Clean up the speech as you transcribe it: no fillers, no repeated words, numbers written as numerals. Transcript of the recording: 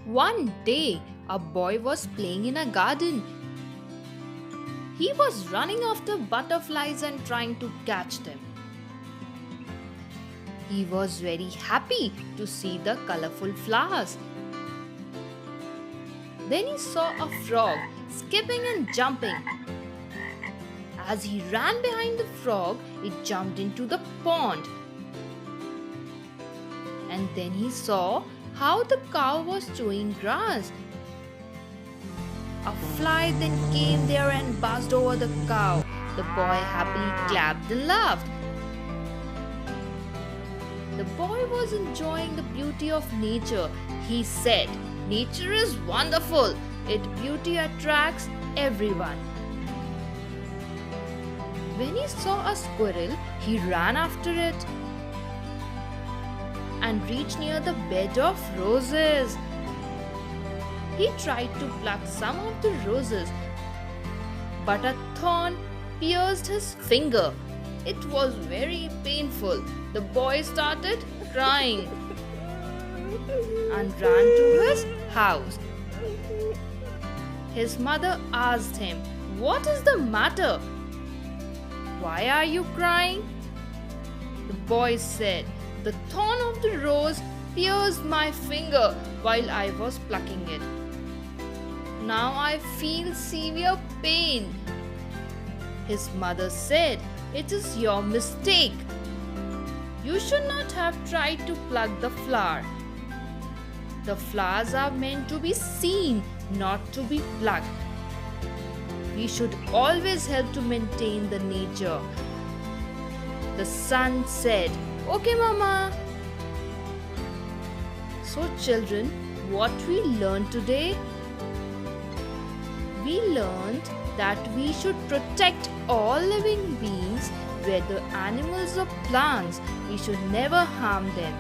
One day, a boy was playing in a garden. He was running after butterflies and trying to catch them. He was very happy to see the colorful flowers. Then he saw a frog skipping and jumping. As he ran behind the frog, it jumped into the pond. And then he saw how the cow was chewing grass. A fly then came there and buzzed over the cow. The boy happily clapped and laughed. The boy was enjoying the beauty of nature. He said, "Nature is wonderful. Its beauty attracts everyone." When he saw a squirrel, he ran after it and reached near the bed of roses. He tried to pluck some of the roses, but a thorn pierced his finger. It was very painful. The boy started crying and ran to his house. His mother asked him, "What is the matter? Why are you crying?" The boy said, "The thorn of the rose pierced my finger while I was plucking it. Now I feel severe pain." His mother said, "It is your mistake. You should not have tried to pluck the flower. The flowers are meant to be seen, not to be plucked. We should always help to maintain the nature." The son said, "Okay, Mama." So children, what we learned today? We learned that we should protect all living beings, whether animals or plants. We should never harm them.